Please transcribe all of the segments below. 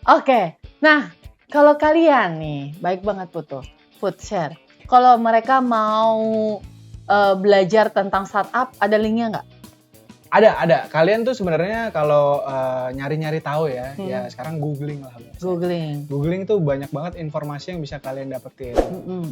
Oke. Nah, kalau kalian nih, baik banget Put share. Kalau mereka mau belajar tentang startup, ada linknya nggak? Ada. Kalian tuh sebenarnya kalau nyari-nyari tahu ya sekarang googling lah. Googling tuh banyak banget informasi yang bisa kalian dapetin.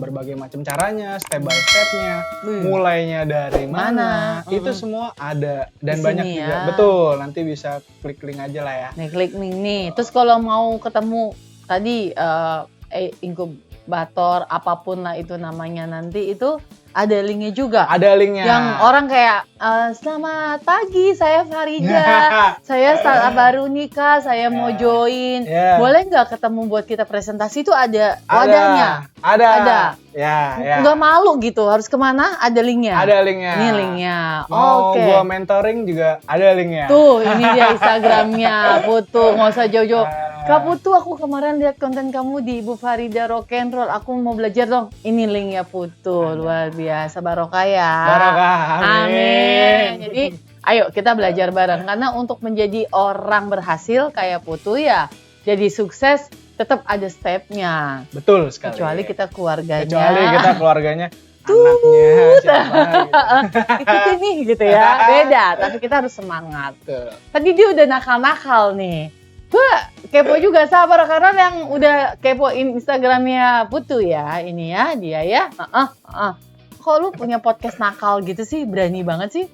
Berbagai macam caranya, step by stepnya, mulainya dari mana, itu semua ada dan di banyak sini juga. ya. Betul, nanti bisa klik link aja lah ya. Nih, klik link nih. Terus kalau mau ketemu tadi inkubator apapun lah itu namanya nanti itu ada linknya juga. Ada linknya. Yang orang kayak selamat pagi, saya Farida, saya startup baru nikah, saya mau join. Boleh nggak ketemu buat kita presentasi? Itu ada wadahnya. Ada. Ya. Nggak malu gitu, harus kemana? Ada linknya. Ada linknya. Ini linknya. Mau gua mentoring juga ada linknya. Tuh, ini dia Instagramnya Putu, nggak usah jauh-jauh. Kak Putu, aku kemarin lihat konten kamu di Ibu Farida Rock and Roll. Aku mau belajar dong. Ini linknya Putu, luar biasa, barokah ya. Barokah, amin. Jadi, ayo kita belajar bareng. Karena untuk menjadi orang berhasil kayak Putu ya, jadi sukses tetap ada stepnya. Betul sekali. Kecuali kita keluarganya. Anaknya, siapa gitu nih gitu ya. Beda, tapi kita harus semangat. Tadi dia udah nakal-nakal nih. Gue kepo juga, sabar karena yang udah kepoin Instagramnya Putu ya, ini ya dia ya. Kok lu punya podcast nakal gitu sih, berani banget sih?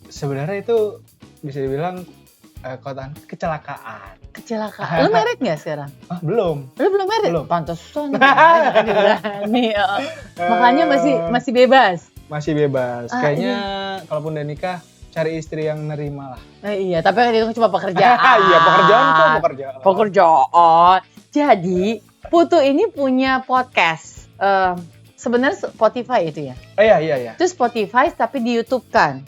Sebenarnya itu bisa dibilang kecelakaan. Lu married nggak sekarang? Belum. Lu belum married? Belum. Pantesan. Berani. Makanya masih bebas. Masih bebas. Kayaknya kalaupun udah nikah, cari istri yang nerima lah. Iya, tapi kan itu cuma pekerjaan. Iya, pekerjaan. Jadi, Putu ini punya podcast. Sebenarnya Spotify itu ya? Iya. Itu Spotify tapi di YouTube kan?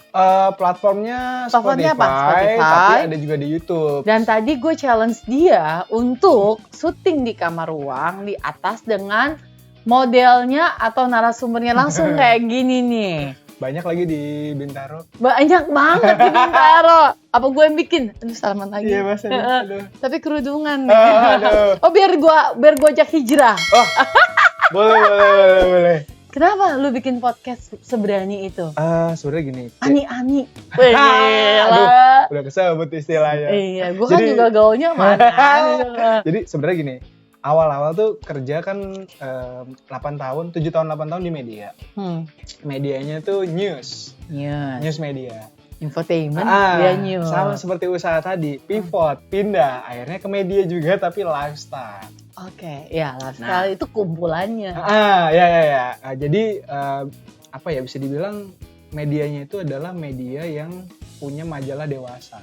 Platformnya Spotify, tapi ada juga di YouTube. Dan tadi gue challenge dia untuk syuting di kamar ruang di atas dengan modelnya atau narasumbernya langsung kayak gini nih. Banyak lagi di Bintaro. Banyak banget di Bintaro. Apa gue yang bikin? Aduh, salaman lagi. Iya, Mas. Tapi kerudungan. Biar gue ajak hijrah. Boleh. Kenapa lu bikin podcast seberani itu? Sebenarnya gini. Ani. Udah kesebut istilahnya. Iya, gue kan juga gaulnya mana. Jadi sebenarnya gini. Awal-awal tuh kerja kan 7 tahun di media. Medianya tuh news media. Infotainment, dia news. Sama seperti usaha tadi, pivot, pindah, akhirnya ke media juga tapi lifestyle. Oke, ya lifestyle itu kumpulannya. Ya. Jadi bisa dibilang medianya itu adalah media yang punya majalah dewasa.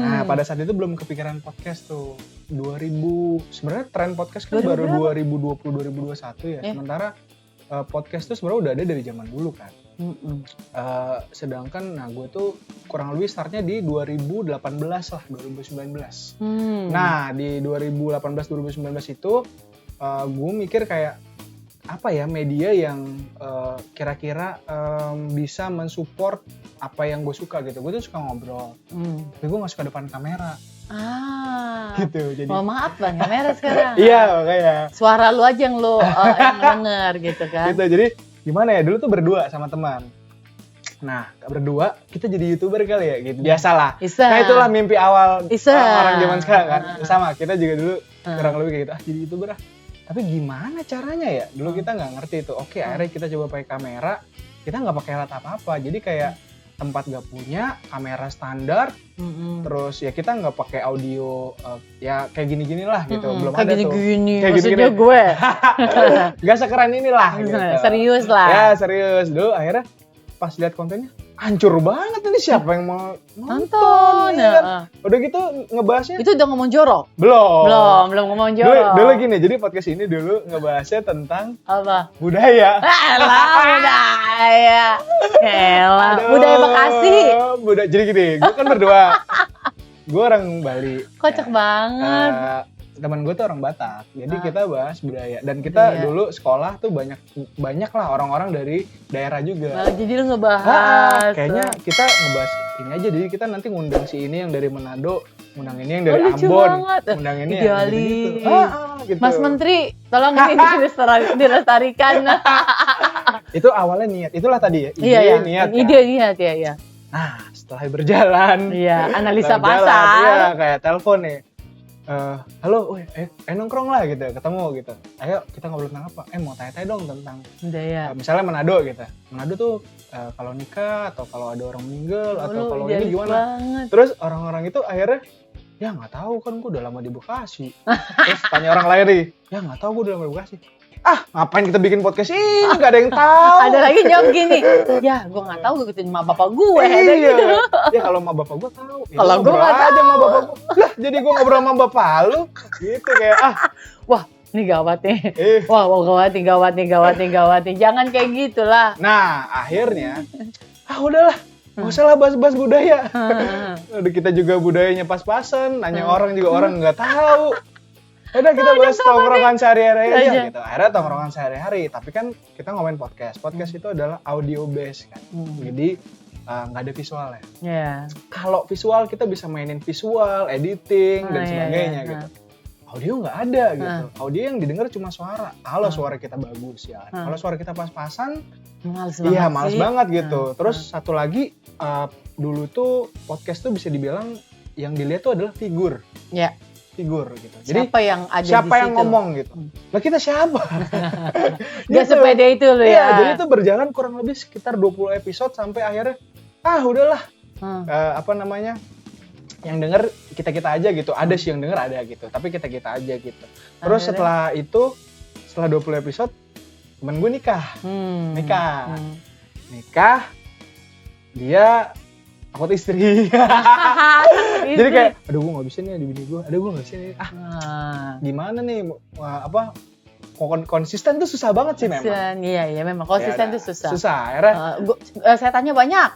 Nah, pada saat itu belum kepikiran podcast tuh. Sebenarnya tren podcast kan baru 2020-2021 ya. Sementara podcast tuh sebenarnya udah ada dari zaman dulu kan. Sedangkan gue tuh kurang lebih startnya di 2018 lah, 2019. Nah, di 2018-2019 itu gue mikir kayak apa ya media yang kira-kira bisa mensupport apa yang gue suka gitu. Gue tuh suka ngobrol, tapi gue gak suka depan kamera. Gitu, jadi. Maaf Bang, kamera sekarang. Iya, makanya. Suara lu aja yang lu yang denger gitu kan. Gitu, jadi gimana ya, dulu tuh berdua sama teman. Nah, berdua kita jadi YouTuber kali ya gitu. Biasalah. Nah, itulah mimpi awal orang zaman sekarang kan. Sama, kita juga dulu kurang lebih kayak gitu. Jadi YouTuber lah. Tapi gimana caranya ya? Dulu kita nggak ngerti itu. Oke, akhirnya kita coba pakai kamera. Kita nggak pakai alat apa-apa. Jadi kayak tempat nggak punya, kamera standar. Terus ya kita nggak pakai audio ya kayak gini-gini lah gitu. Belum kayak ada gini-gini. tuh. Kayak maksudnya gue. Gak sekeren inilah gitu. Serius lah. Ya serius. Dulu akhirnya pas lihat kontennya hancur banget, ini siapa yang mau nonton ya kan? Udah gitu ngebahasnya itu udah ngomong jorok? Belum ngomong jorok. Dulu gini, jadi podcast ini dulu ngebahasnya tentang apa? Budaya. Budaya Bekasi. Jadi gini, gue kan berdua. Gue orang Bali. Kocak banget. teman gue tuh orang Batak, jadi kita bahas budaya dan kita dulu sekolah tuh banyak lah orang-orang dari daerah juga. Jadi lu ngebahas. Kayaknya kita ngebahas ini aja, jadi kita nanti ngundang si ini yang dari Manado, ngundang ini yang dari Ambon, ngundang ini yang gitu. Gitu. Mas Menteri, tolong ini dilestarikan. Itu awalnya niat, itulah tadi ya. Ide niat ya. Nah, setelah berjalan, analisa pasar, kayak telepon nih. Halo, nongkrong lah gitu, ketemu gitu. Ayo kita ngobrol tentang apa? Mau tanya-tanya dong tentang budaya. Misalnya Manado gitu. Manado tuh kalau nikah atau kalau ada orang meninggal atau kalau ini gimana? Banget. Terus orang-orang itu akhirnya ya nggak tahu kan, gue udah lama di Bekasi. Terus tanya orang lain nih, ya nggak tahu gue udah lama di Bekasi. Ngapain kita bikin podcast ini? Gak ada yang tahu. Ada lagi jawab gini, ya gue nggak tahu, gue gituin sama bapak gue. Iya. Ya kalau sama bapak gue tahu. Kalau gue nggak tahu aja sama bapak gue. Lah, jadi gue ngobrol sama bapak lu, gitu kayak wah, ini gawat nih. Wah, gawat nih. Jangan kayak gitulah. Nah, akhirnya, udahlah. Nggak usah lah bahas-bahas budaya. Udah kita juga budayanya pas-pasan, nanya orang juga orang nggak tahu. Udah kita bahas tongkrongan sehari-hari aja gitu. Akhirnya tongkrongan sehari-hari, tapi kan kita ngomongin podcast. Podcast itu adalah audio base kan. Jadi nggak ada visualnya. Kalau visual kita bisa mainin visual, editing dan sebagainya gitu. Audio nggak ada gitu. Audio yang didengar cuma suara. Kalau suara kita bagus ya. Kalau suara kita pas-pasan, males banget gitu. Terus satu lagi, dulu tuh podcast tuh bisa dibilang yang dilihat tuh adalah figur. Figur gitu. Jadi siapa yang ngomong gitu. Lah kita siapa? Gak sepede itu loh ya. Jadi itu berjalan kurang lebih sekitar 20 episode sampai akhirnya udahlah. Yang denger kita aja gitu. Ada sih yang denger ada gitu, tapi kita aja gitu. Terus setelah 20 episode temen gue nikah. Nikah. Dia takut istri. Jadi kayak, aduh gue gak bisa nih di bini gue, gimana nih, konsisten tuh susah banget sih memang. Iya memang konsisten tuh susah. Akhirnya saya tanya banyak.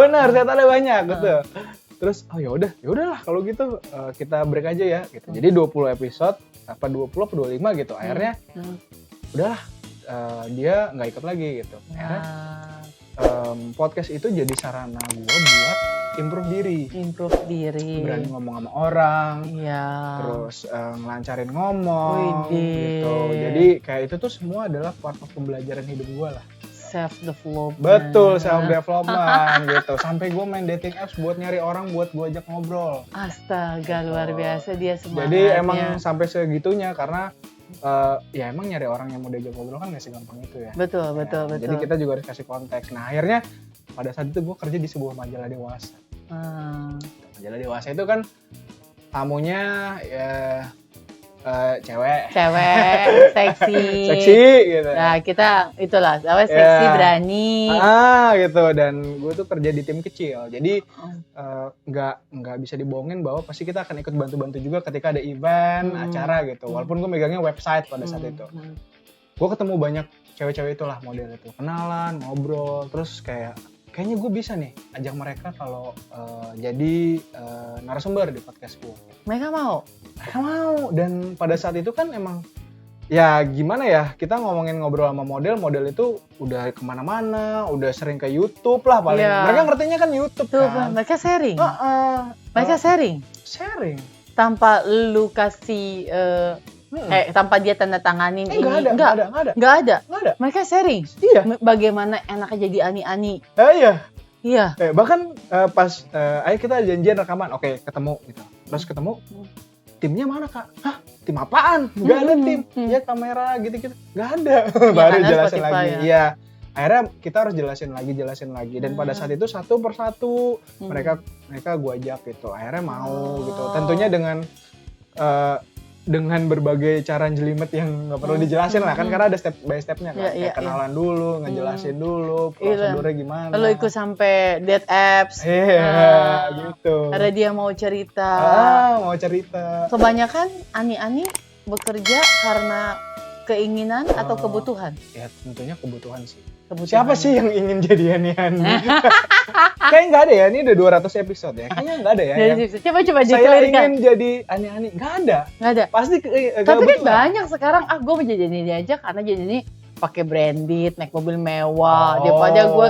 Benar, saya tanya banyak gitu. Terus yaudahlah kalau gitu kita break aja ya gitu. Jadi 20 episode, 20 atau 25 gitu. Akhirnya udahlah, dia nggak ikut lagi gitu. Akhirnya podcast itu jadi sarana gue buat improve diri, berani ngomong sama orang, terus ngelancarin ngomong gitu. Jadi kayak itu tuh semua adalah part of pembelajaran hidup gue lah. Self development. Betul, self development gitu. Sampai gue main dating apps buat nyari orang buat gue ajak ngobrol. Astaga, luar biasa dia semangatnya. Jadi emang sampai segitunya karena emang nyari orang yang mau diajak ngobrol kan gak segampang itu ya. Betul. Jadi kita juga harus kasih konteks. Nah akhirnya pada saat itu gue kerja di sebuah majalah dewasa. Majalah dewasa itu kan tamunya cewek, seksi gitu. Nah kita itulah, seksi, berani. Gitu. Dan gue tuh kerja di tim kecil, jadi nggak bisa dibohongin bahwa pasti kita akan ikut bantu-bantu juga ketika ada event, acara gitu. Walaupun gue megangnya website pada saat itu. Gue ketemu banyak cewek-cewek itulah model itu, kenalan, ngobrol, terus kayaknya gue bisa nih ajak mereka kalau jadi narasumber di podcast gue. Mereka mau, dan pada saat itu kan emang ya gimana ya, kita ngomongin ngobrol sama model itu udah kemana-mana, udah sering ke YouTube lah paling. Mereka ngertinya kan YouTube tuh, kan. Mereka sharing. Mereka sharing tanpa lu kasih tanpa dia tanda tanganin ini. Enggak ada. Mereka sharing. Iya. Bagaimana enaknya jadi ani-ani. Iya. Bahkan pas ayo kita janjian rekaman, oke, ketemu gitu. Terus ketemu, timnya mana kak? Hah, tim apaan? Gak ada tim. Ya kamera gitu-gitu. Gak ada. Baru jelasin lagi. Iya. Akhirnya kita harus jelasin lagi. Dan pada saat itu satu persatu mereka gue ajak gitu. Akhirnya mau gitu. Tentunya dengan berbagai cara jelimet yang nggak perlu dijelasin lah kan, karena ada step by stepnya kan. Kenalan dulu, ngejelasin dulu prosedurnya gimana. Lalu ikut sampai date apps. Gitu. Karena dia mau cerita. Mau cerita. Kebanyakan ani-ani bekerja karena keinginan atau kebutuhan? Ya tentunya kebutuhan sih. Kebutuhan. Siapa sih yang ingin jadi ani-ani? Kayaknya nggak ada ya, ini udah 200 episode ya. Kayaknya nggak ada ya. Coba saya dikelirkan. ingin jadi ani-ani, nggak ada. Nggak ada. Pasti. Tapi kan banyak sekarang, gue mau jadi ini aja karena jadi ini pakai branded, naik mobil mewah, daripada gue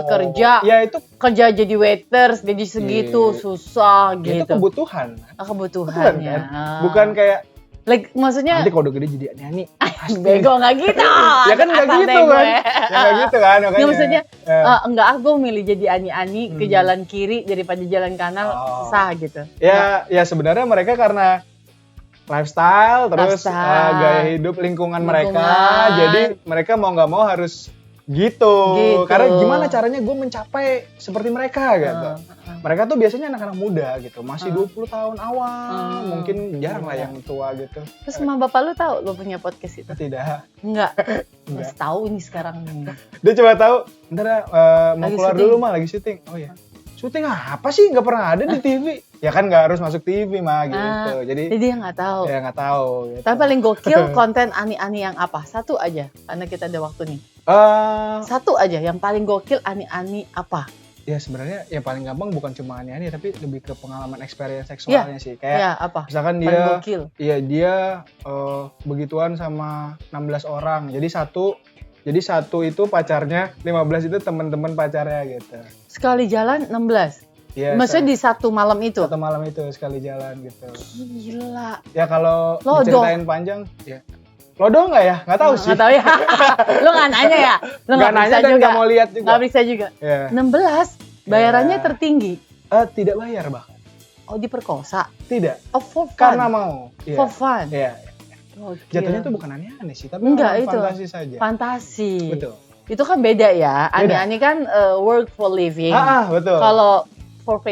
kerja jadi waiters, gaji segitu susah gitu. Itu kebutuhan. Kebutuhannya. Kan? Bukan kayak maksudnya nanti kalau udah gede jadi ani-ani. Bego nggak gitu. Ya kan nggak gitu kan. Ya nggak gitu kan. Nggak, maksudnya enggak, gue milih jadi ani-ani ke jalan kiri daripada jalan kanan, susah gitu. Ya sebenarnya mereka karena lifestyle terus gaya hidup lingkungan mereka, jadi mereka mau nggak mau harus gitu. Karena gimana caranya gue mencapai seperti mereka gitu. Mereka tuh biasanya anak-anak muda gitu, masih 20 tahun awal, mungkin jarang lah yang tua gitu. Terus sama bapak lu tahu lu punya podcast itu? Tidak. Enggak. Masih tahu ini sekarang nih. Dia cuma tahu, ntar mau keluar dulu mah lagi syuting. Oh ya. Syuting apa sih? Nggak pernah ada di TV. Ya kan nggak harus masuk TV mah gitu. Jadi dia nggak tahu. Ya nggak tahu. Gitu. Tapi paling gokil konten ani-ani yang apa? Satu aja, karena kita ada waktu nih. Satu aja, yang paling gokil ani-ani apa? Ya sebenarnya yang paling gampang bukan cuma ani-ani, tapi lebih ke pengalaman experience seksualnya sih. Kayak apa? Misalkan dia begituan sama 16 orang. Jadi satu itu pacarnya, 15 itu teman-teman pacarnya gitu. Sekali jalan 16? Iya. Maksudnya di satu malam itu? Satu malam itu sekali jalan gitu. Gila. Ya kalau diceritain panjang, ya. Lodo nggak ya? Nggak tahu sih. Nggak tahu ya. Lu nggak nanya ya? Lu nggak nanya dan nggak mau lihat juga. Nggak bisa juga. Yeah. 16, bayarannya tertinggi? Tidak bayar bahkan. Oh, diperkosa? Tidak. Oh, for fun? Karena mau. For fun? Iya. Jatuhnya tuh bukan aneh-aneh sih, tapi fantasi saja. Fantasi. Betul. Itu kan beda ya. Ani-ani kan work for living. Betul. Kalau for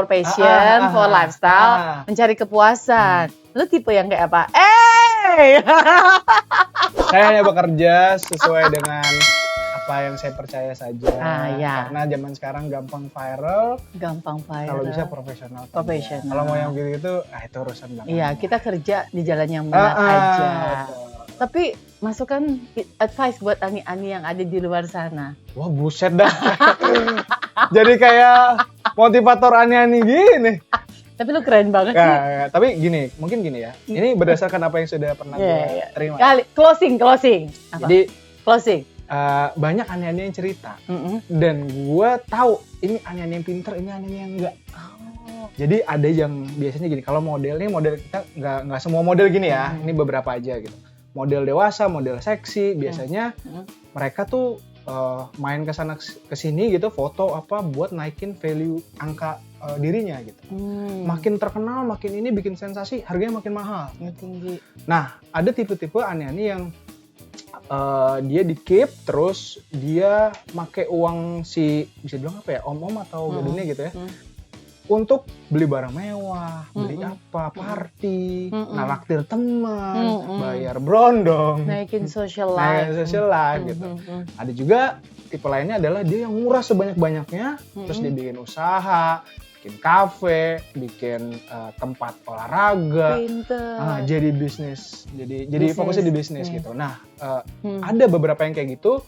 passion, for lifestyle, mencari kepuasan. Lu tipe yang kayak apa? Saya hanya bekerja sesuai dengan apa yang saya percaya saja. Karena zaman sekarang gampang viral. Kalau bisa profesional. Kalau mau yang gitu-gitu, itu urusan belakangan. Iya, kita kerja di jalan yang benar aja. Betul. Tapi masukan advice buat ani-ani yang ada di luar sana. Wah, buset dah. Jadi kayak motivator ani-ani gini. Tapi lu keren banget sih. Tapi mungkin gini ya. Ini berdasarkan apa yang sudah pernah gue terima. Closing. Apa? Jadi closing. Banyak ani-ani yang cerita. Dan gue tahu ini ani-ani yang pinter, ini ani-ani yang enggak. Jadi ada yang biasanya gini. Kalau model kita nggak semua model gini ya. Ini beberapa aja gitu. Model dewasa, model seksi. Biasanya mereka tuh main kesana kesini gitu, foto apa buat naikin value angka dirinya gitu. Makin terkenal, makin ini bikin sensasi, harganya makin mahal. Tinggi. Nah, ada tipe-tipe ani-ani yang dia di-keep, terus dia make uang bisa bilang apa ya, om-om atau gadunnya gitu ya, untuk beli barang mewah, beli apa, party, nalaktir teman, bayar brondong, naikin social life gitu. Ada juga tipe lainnya adalah dia yang murah sebanyak-banyaknya, terus dia bikin usaha, bikin kafe, bikin tempat olahraga, jadi bisnis, jadi fokusnya di bisnis gitu. Nah, ada beberapa yang kayak gitu.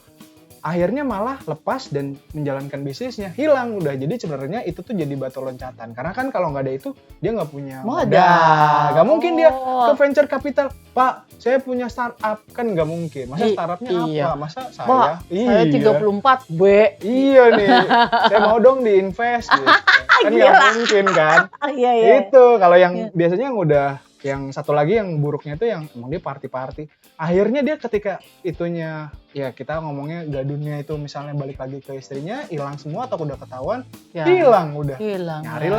Akhirnya malah lepas dan menjalankan bisnisnya, hilang udah. Jadi sebenarnya itu tuh jadi batu loncatan. Karena kan kalau nggak ada itu, dia nggak punya modal. Nggak mungkin dia ke venture capital. Pak, saya punya startup. Kan nggak mungkin. Masa startupnya apa? Masa saya? Saya 34, B. Iya nih, saya mau dong diinvest. Gitu. Kan nggak mungkin kan? Itu kalau yang biasanya yang satu lagi yang buruknya itu yang emang dia party. Akhirnya dia ketika itunya, ya kita ngomongnya gadunnya itu misalnya balik lagi ke istrinya, hilang semua atau udah ketahuan, hilang udah. Nyari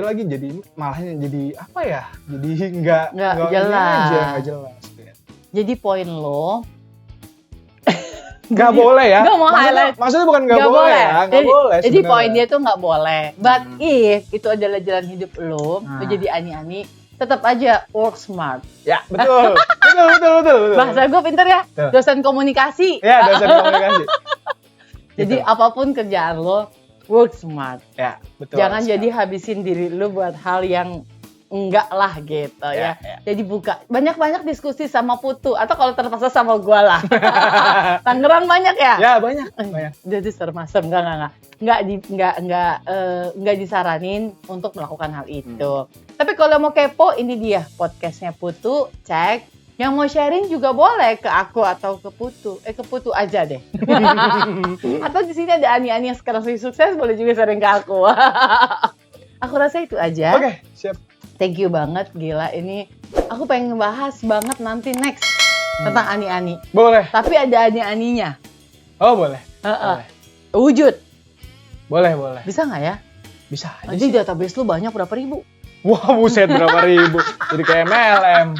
lagi, jadi malahnya jadi apa ya? Jadi nggak jelas. Ya. Jadi poin lo nggak boleh ya? Maksudnya bukan nggak boleh ya? Nggak boleh. Jadi poin dia tuh nggak boleh. But if itu adalah jalan hidup lo jadi ani-ani, tetap aja work smart. Ya, betul. Bahasa gue pinter ya. Betul. Dosen komunikasi. Ya, dosen komunikasi. Jadi apapun kerjaan lo, work smart. Ya, betul. Jangan jadi habisin diri lo buat hal yang enggak lah gitu ya. Jadi buka banyak-banyak diskusi sama Putu atau kalau terpaksa sama gua lah. Tangerang banyak ya? Ya banyak. Jadi serem-serem enggak disaranin untuk melakukan hal itu. Tapi kalau mau kepo ini dia podcastnya Putu, cek. Yang mau sharing juga boleh ke aku atau ke Putu. Ke Putu aja deh. Atau di sini ada Ani-Ani yang sekarang sukses, boleh juga sharing ke aku. Aku rasa itu aja. Oke, siap. Thank you banget, gila. Ini aku pengen ngebahas banget nanti next tentang Ani-Ani. Boleh. Tapi ada Ani-Aninya. Oh, boleh. Boleh. Wujud. Boleh. Bisa nggak ya? Bisa aja Nanti sih. database lu banyak berapa ribu? Wah, buset berapa ribu. Jadi kayak MLM.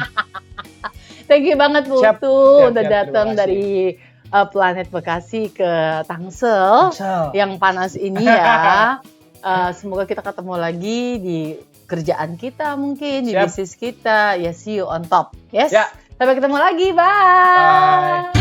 Thank you banget Putu Siap, udah datang dari planet Bekasi ke Tangsel yang panas ini ya. Semoga kita ketemu lagi di kerjaan kita mungkin, di bisnis kita. Ya, see you on top. Yes. Ya. Sampai ketemu lagi. Bye.